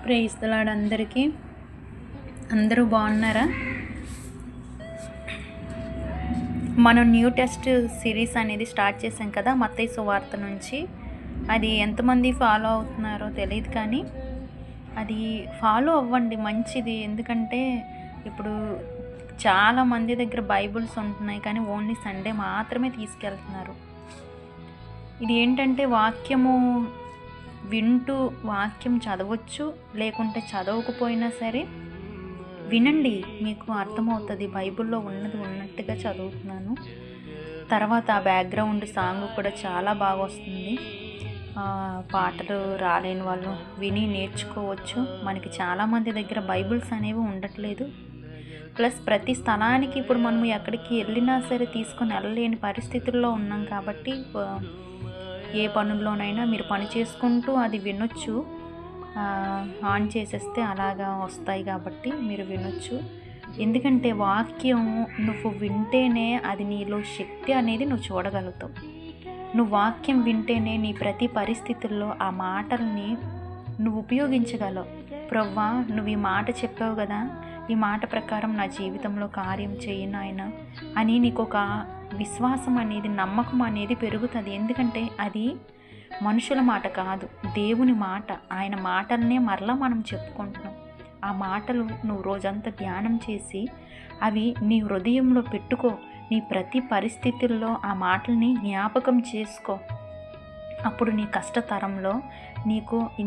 Praise the lord అందరికీ. అందరూ బాగున్నారా? మనం న్యూ టెస్ట్ సిరీస్ అనేది స్టార్ట్ చేసాం కదా, మత్తయి సువార్త నుంచి. అది ఎంతమంది ఫాలో అవుతున్నారో తెలియదు, కానీ అది ఫాలో అవ్వండి, మంచిది. ఎందుకంటే ఇప్పుడు చాలామంది దగ్గర బైబుల్స్ ఉంటున్నాయి, కానీ ఓన్లీ సండే మాత్రమే తీసుకెళ్తున్నారు. ఇది ఏంటంటే వాక్యము వింటూ వాక్యం చదవచ్చు, లేకుంటే చదవకపోయినా సరే వినండి, మీకు అర్థమవుతుంది. బైబిల్లో ఉన్నది ఉన్నట్టుగా చదువుతున్నాను. తర్వాత ఆ బ్యాక్గ్రౌండ్ సాంగ్ కూడా చాలా బాగా వస్తుంది. పాటలు రాలేని వాళ్ళు విని నేర్చుకోవచ్చు. మనకి చాలామంది దగ్గర బైబిల్స్ అనేవి ఉండట్లేదు. ప్లస్ ప్రతి స్థలానికి ఇప్పుడు మనము ఎక్కడికి వెళ్ళినా సరే తీసుకొని వెళ్ళలేని పరిస్థితుల్లో ఉన్నాం. కాబట్టి ఏ పనుల్లోనైనా మీరు పని చేసుకుంటూ అది వినొచ్చు. ఆన్ చేసేస్తే అలాగా వస్తాయి, కాబట్టి మీరు వినొచ్చు. ఎందుకంటే వాక్యం నువ్వు వింటేనే అది నీలో శక్తి అనేది నువ్వు చూడగలుగుతావు. నువ్వు వాక్యం వింటేనే నీ ప్రతి పరిస్థితుల్లో ఆ మాటల్ని నువ్వు ఉపయోగించగలవు. ప్రవ్వా, నువ్వు ఈ మాట చెప్పావు కదా, ఈ మాట ప్రకారం నా జీవితంలో కార్యం చేయి నాయనా అని నీకు ఒక విశ్వాసం అనేది, నమ్మకం అనేది పెరుగుతుంది. ఎందుకంటే అది మనుషుల మాట కాదు, దేవుని మాట. ఆయన మాటలనే మరలా మనం చెప్పుకుంటున్నాం. ఆ మాటలు నువ్వు రోజంతా ధ్యానం చేసి అవి నీ హృదయంలో పెట్టుకో. నీ ప్రతి పరిస్థితుల్లో ఆ మాటల్ని జ్ఞాపకం చేసుకో. అప్పుడు నీ కష్టతరంలో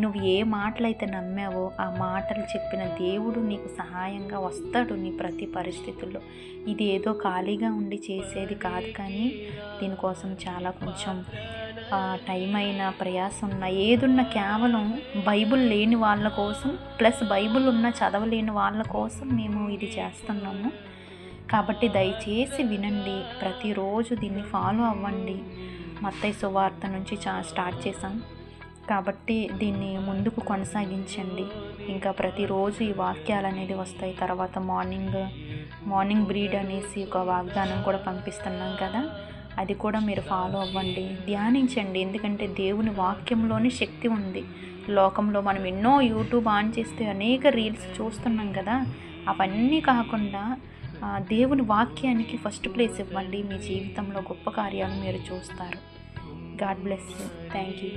నువ్వు ఏ మాటలైతే నమ్మావో ఆ మాటలు చెప్పిన దేవుడు నీకు సహాయంగా వస్తాడు నీ ప్రతి పరిస్థితుల్లో. ఇది ఏదో ఖాళీగా ఉండి చేసేది కాదు, కానీ దీనికోసం చాలా కొంచెం టైం అయినా, ప్రయాసం ఉన్నా, ఏదున్నా కేవలం బైబుల్ లేని వాళ్ళ కోసం, ప్లస్ బైబుల్ ఉన్న చదవలేని వాళ్ళ కోసం మేము ఇది చేస్తున్నాము. కాబట్టి దయచేసి వినండి, ప్రతిరోజు దీన్ని ఫాలో అవ్వండి. మత్తయి సువార్త నుంచి స్టార్ట్ చేసాం కాబట్టి దీన్ని ముందుకు కొనసాగించండి. ఇంకా ప్రతిరోజు ఈ వాక్యాలు అనేది వస్తాయి. తర్వాత మార్నింగ్ బ్రీడ్ అనేసి ఒక వాగ్దానం కూడా పంపిస్తున్నాం కదా, అది కూడా మీరు ఫాలో అవ్వండి, ధ్యానించండి. ఎందుకంటే దేవుని వాక్యంలోని శక్తి ఉంది. లోకంలో మనం ఎన్నో యూట్యూబ్ ఆన్ చేస్తే అనేక రీల్స్ చూస్తున్నాం కదా, అవన్నీ కాకుండా దేవుని వాక్యానికి ఫస్ట్ ప్లేస్ ఇవ్వండి. మీ జీవితంలో గొప్ప కార్యాలు మీరు చూస్తారు. God bless you. Thank you.